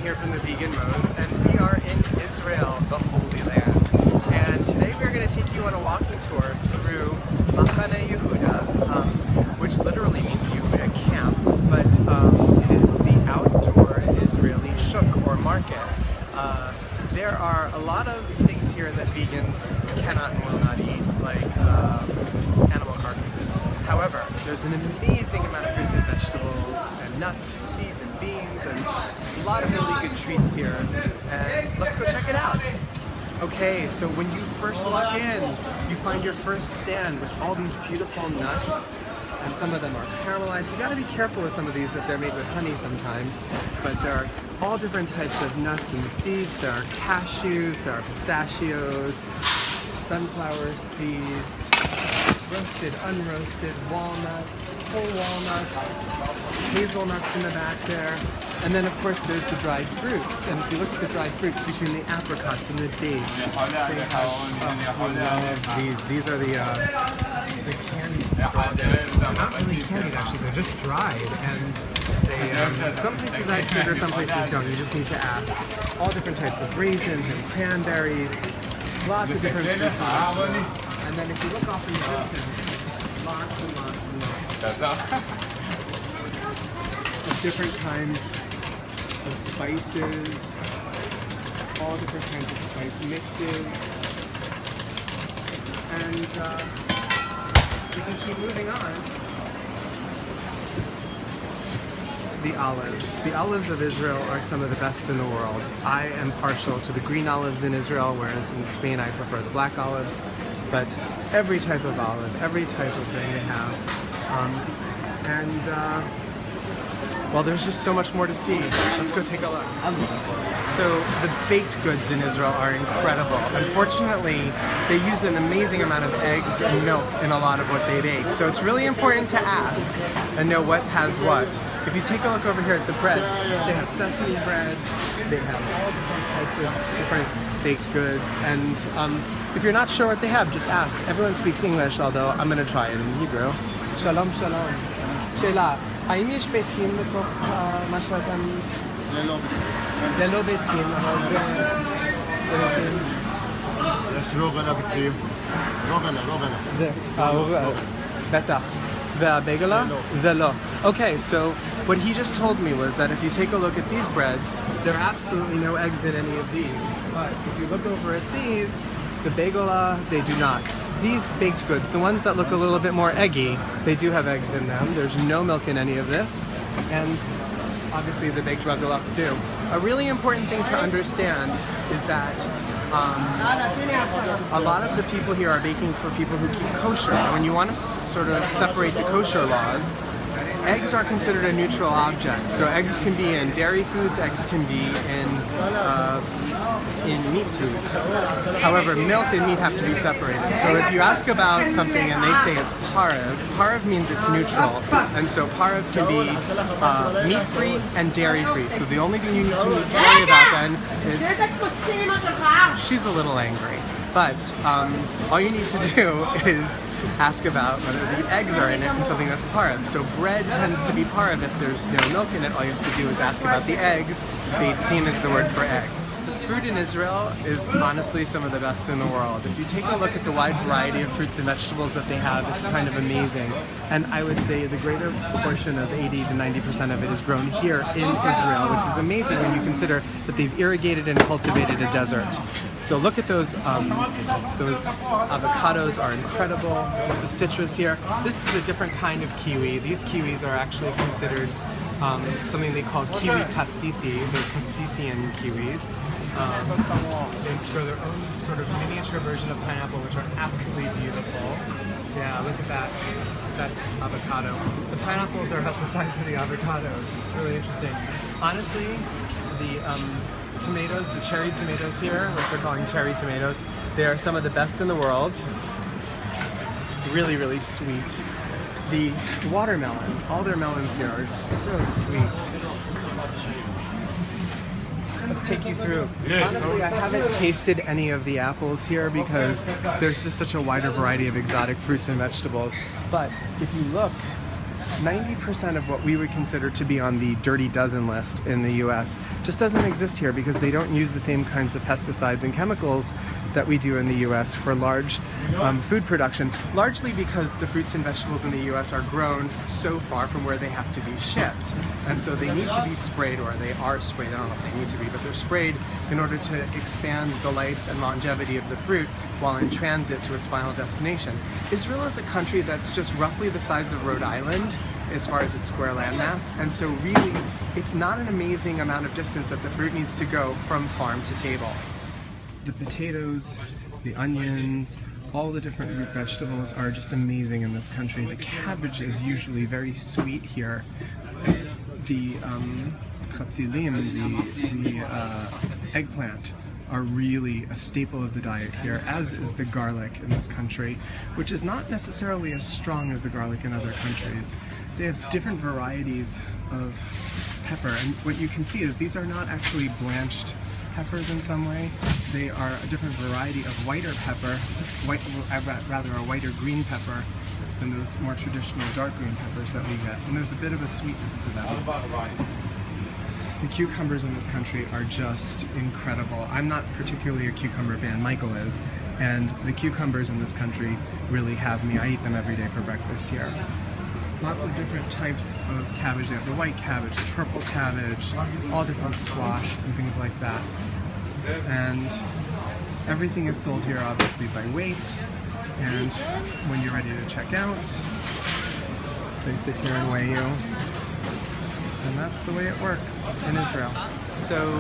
here from the Vegan Mos, and we are in Israel, the Holy Land. And today we're going to take you on a walking tour through Machane Yehuda, which literally means Yehuda camp, but it is the outdoor Israeli shuk or market. There are a lot of things here that vegans cannot and will not eat, like animal carcasses. However, there's an amazing amount of fruits and vegetables and nuts and seeds and beans and a lot of really good treats here. And let's go check it out. Okay, so when you first walk in, you find your first stand with all these beautiful nuts, and some of them are caramelized. You gotta be careful with some of these that they're made with honey sometimes, but there are all different types of nuts and seeds. There are cashews, there are pistachios, sunflower seeds, roasted, unroasted, walnuts, whole walnuts, hazelnuts in the back there. And then of course there's the dried fruits. And if you look at the dried fruits between the apricots and the dates, they have these are the candied strawberries. They're not really candied actually, they're just dried. And they, some places add sugar, some places don't. You just need to ask. All different types of raisins and cranberries, lots of different fruits. And then if you look off in the distance, lots and lots and lots of different kinds of spices, all different kinds of spice mixes, and we can keep moving on. The olives. The olives of Israel are some of the best in the world. I am partial to the green olives in Israel, whereas in Spain I prefer the black olives. But every type of olive, every type of thing they have. Well, there's just so much more to see. Let's go take a look. So the baked goods in Israel are incredible. Unfortunately, they use an amazing amount of eggs and milk in a lot of what they bake. So it's really important to ask and know what has what. If you take a look over here at the breads, they have sesame breads, they have all different types of different baked goods, and if you're not sure what they have, just ask. Everyone speaks English, although I'm going to try it in Hebrew. Shalom, shalom. שאלה, האם יש ביצים בתוך מה שאתם... זה לא ביצים. זה לא ביצים, אבל זה ביצים. יש רוגלה ביצים. רוגלה. זה, בטח. והבייגלה? זה לא. Okay, so what he just told me was that if you take a look at these breads, there are absolutely no eggs in any of these. But if you look over at these, the bagela, they do not. These baked goods, the ones that look a little bit more eggy, they do have eggs in them. There's no milk in any of this. And obviously the baked bagelach do. A really important thing to understand is that a lot of the people here are baking for people who keep kosher. And when you want to sort of separate the kosher laws, eggs are considered a neutral object. So eggs can be in dairy foods, eggs can be in meat foods. However, milk and meat have to be separated. So if you ask about something and they say it's parav means it's neutral. And so parav can be meat-free and dairy-free. So the only thing you need to worry about then is... She's a little angry. But all you need to do is ask about whether the eggs are in it and something that's parav. So bread tends to be parav if there's no milk in it. All you have to do is ask about the eggs. Beitzim is the word for egg. The fruit in Israel is honestly some of the best in the world. If you take a look at the wide variety of fruits and vegetables that they have, it's kind of amazing. And I would say the greater proportion of 80 to 90% of it is grown here in Israel, which is amazing when you consider that they've irrigated and cultivated a desert. So look at those avocados are incredible. The citrus here. This is a different kind of kiwi. These kiwis are actually considered something they call kiwi kasisi. They're Kasisian kiwis. They grow their own sort of miniature version of pineapple, which are absolutely beautiful. Yeah, look at that avocado. The pineapples are about the size of the avocados. It's really interesting. Honestly, the tomatoes, the cherry tomatoes here, which they're calling cherry tomatoes, they are some of the best in the world. Really, really sweet. The watermelon, all their melons here are so sweet. Let's take you through. Honestly, I haven't tasted any of the apples here because there's just such a wider variety of exotic fruits and vegetables. But if you look 90% of what we would consider to be on the dirty dozen list in the US just doesn't exist here because they don't use the same kinds of pesticides and chemicals that we do in the US for large food production, largely because the fruits and vegetables in the US are grown so far from where they have to be shipped. And so they need to be sprayed, or they are sprayed, I don't know if they need to be, but they're sprayed in order to expand the life and longevity of the fruit while in transit to its final destination. Israel is a country that's just roughly the size of Rhode Island as far as its square landmass, and so really it's not an amazing amount of distance that the fruit needs to go from farm to table. The potatoes, the onions, all the different root vegetables are just amazing in this country. The cabbage is usually very sweet here. The chatzilim, the eggplant, are really a staple of the diet here, as is the garlic in this country, which is not necessarily as strong as the garlic in other countries. They have different varieties of pepper, and what you can see is these are not actually blanched peppers in some way. They are a different variety of whiter pepper, rather a whiter green pepper than those more traditional dark green peppers that we get. And there's a bit of a sweetness to them. The cucumbers in this country are just incredible. I'm not particularly a cucumber fan, Michael is, and the cucumbers in this country really have me. I eat them every day for breakfast here. Lots of different types of cabbage. They have the white cabbage, the purple cabbage, all different squash and things like that. And everything is sold here obviously by weight, and when you're ready to check out, they sit here and weigh you. And that's the way it works in Israel. So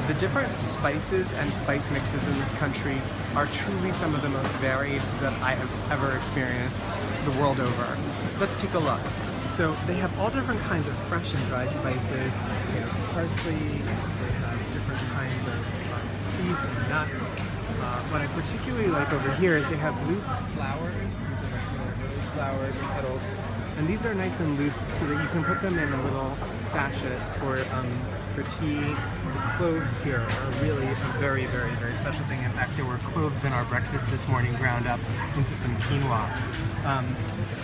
the different spices and spice mixes in this country are truly some of the most varied that I have ever experienced the world over. Let's take a look. So they have all different kinds of fresh and dried spices. They have parsley, they have different kinds of seeds and nuts. What I particularly like over here is they have loose flowers. These are like little rose flowers and petals. And these are nice and loose so that you can put them in a little sachet for tea. The cloves here are really a very, very, very special thing. In fact, there were cloves in our breakfast this morning ground up into some quinoa.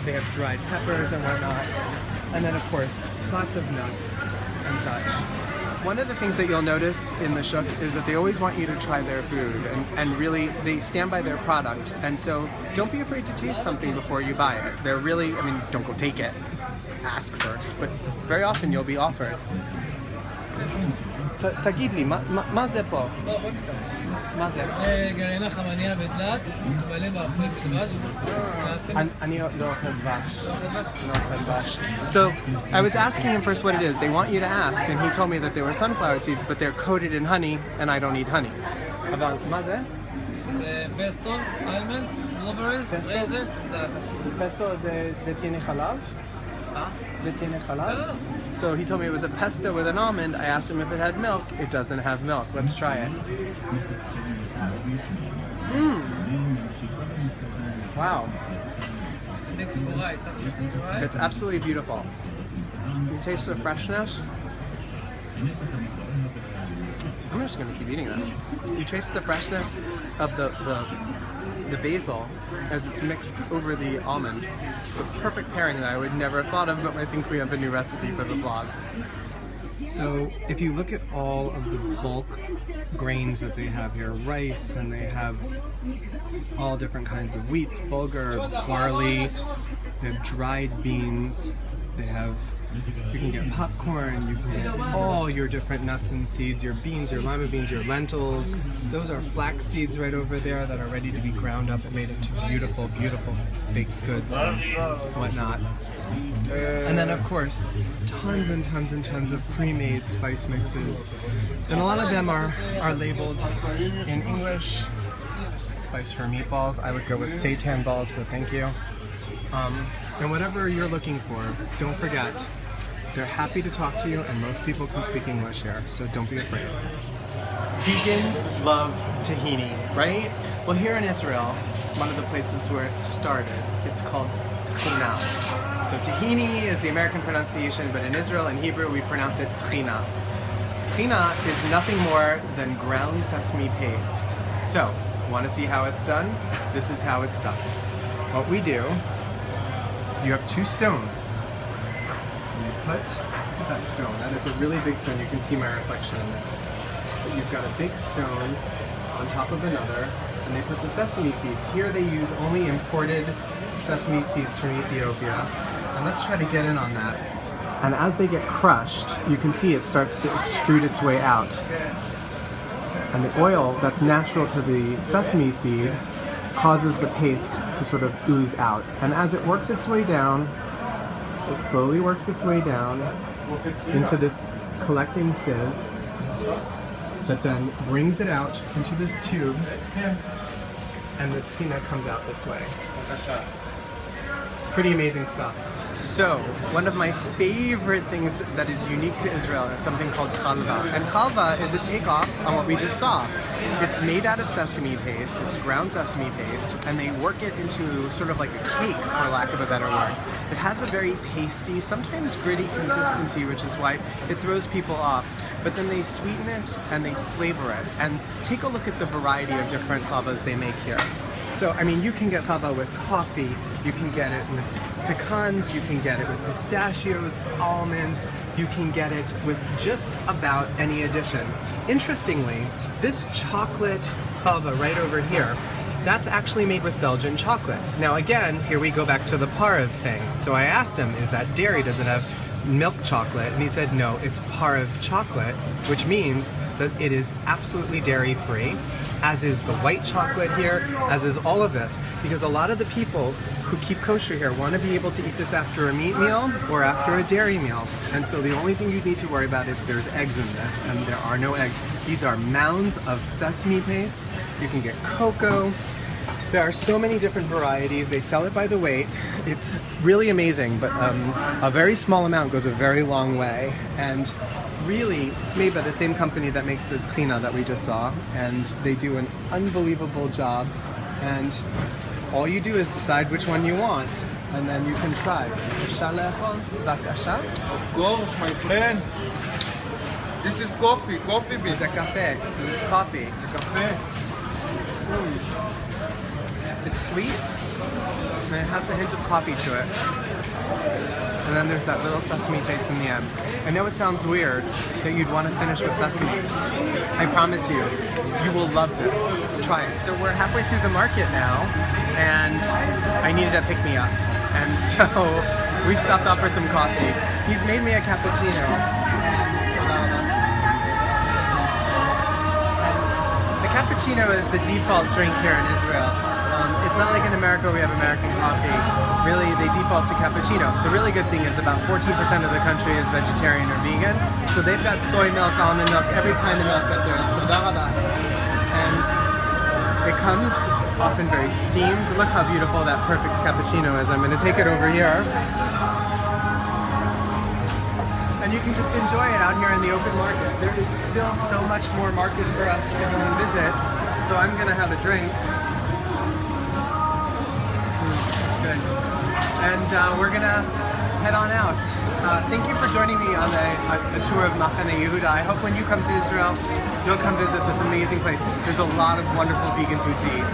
They have dried peppers and whatnot. And then, of course, lots of nuts and such. One of the things that you'll notice in the shuk is that they always want you to try their food, and really they stand by their product, and so don't be afraid to taste something before you buy it. They're really, I mean, don't go take it, ask first, but very often you'll be offered. תגיד לי, מה זה פה? מה זה? גרעינה חמניה ודלת, מטובלים באפל בדבש. אני לא אוכל דבש. So I was asking him first what it is. They want you to ask, and he told me that they were sunflower seeds, but they're coated in honey, and I don't eat honey. אבל מה זה? זה פסטו, אלמנטס, בלובריז, רייזנס, זאדה. פסטו זה תיני חלב? זה תיני חלב? So he told me it was a pesto with an almond. I asked him if it had milk. It doesn't have milk. Let's try it. Wow. It's absolutely beautiful. You taste the freshness. I'm just going to keep eating this. You taste the freshness of the basil as it's mixed over the almond. It's a perfect pairing that I would never have thought of, but I think we have a new recipe for the vlog. So if you look at all of the bulk grains that they have here, rice, and they have all different kinds of wheats, bulgur, barley, they have dried beans, they have, you can get popcorn, you can get all your different nuts and seeds, your beans, your lima beans, your lentils. Those are flax seeds right over there that are ready to be ground up and made into beautiful, beautiful baked goods and whatnot. And then, of course, tons and tons and tons of pre-made spice mixes. And a lot of them are labeled in English. Spice for meatballs. I would go with seitan balls, but thank you. And whatever you're looking for, don't forget, they're happy to talk to you, and most people can speak English here, so don't be afraid. Vegans love tahini, right? Well, here in Israel, one of the places where it started, it's called tchina. So tahini is the American pronunciation, but in Israel, in Hebrew, we pronounce it tchina. Tchina is nothing more than ground sesame paste. So, want to see how it's done? This is how it's done. What we do is you have two stones, put that stone. That is a really big stone. You can see my reflection in this. But you've got a big stone on top of another, and they put the sesame seeds. Here they use only imported sesame seeds from Ethiopia. And let's try to get in on that. And as they get crushed, you can see it starts to extrude its way out. And the oil that's natural to the sesame seed causes the paste to sort of ooze out. And as it works its way down, it slowly works its way down into this collecting sieve that then brings it out into this tube, and the tahina comes out this way. Pretty amazing stuff. So, one of my favorite things that is unique to Israel is something called chalva. And chalva is a takeoff on what we just saw. It's made out of sesame paste, it's ground sesame paste, and they work it into sort of like a cake, for lack of a better word. It has a very pasty, sometimes gritty consistency, which is why it throws people off. But then they sweeten it and they flavor it. And take a look at the variety of different chalvas they make here. So, I mean, you can get chalva with coffee, you can get it with pecans, you can get it with pistachios, almonds, you can get it with just about any addition. Interestingly, this chocolate chalva right over here, that's actually made with Belgian chocolate. Now again, here we go back to the parve thing. So I asked him, is that dairy? Does it have milk chocolate? And he said, no, it's parve chocolate, which means that it is absolutely dairy-free, as is the white chocolate here, as is all of this, because a lot of the people who keep kosher here want to be able to eat this after a meat meal or after a dairy meal. And so the only thing you need to worry about is there's eggs in this, and there are no eggs. These are mounds of sesame paste. You can get cocoa. There are so many different varieties. They sell it by the weight. It's really amazing, but a very small amount goes a very long way. And really, it's made by the same company that makes the tahina that we just saw, and they do an unbelievable job. And all you do is decide which one you want, and then you can try. Of course, my friend. This is coffee, coffee bean. It's a cafe. So this is coffee. Cafe. It's sweet, and it has a hint of coffee to it. And then there's that little sesame taste in the end. I know it sounds weird that you'd want to finish with sesame. I promise you, you will love this. Try it. So we're halfway through the market now, and I needed a pick-me-up. And so we've stopped off for some coffee. He's made me a cappuccino. And the cappuccino is the default drink here in Israel. It's not like in America we have American coffee. Really, they default to cappuccino. The really good thing is about 14% of the country is vegetarian or vegan. So they've got soy milk, almond milk, every kind of milk that there is. And it comes often very steamed. Look how beautiful that perfect cappuccino is. I'm going to take it over here. And you can just enjoy it out here in the open market. There is still so much more market for us to go and visit. So I'm going to have a drink. Good. And we're gonna head on out. Thank you for joining me on a tour of Machane Yehuda. I hope when you come to Israel, you'll come visit this amazing place. There's a lot of wonderful vegan food to eat.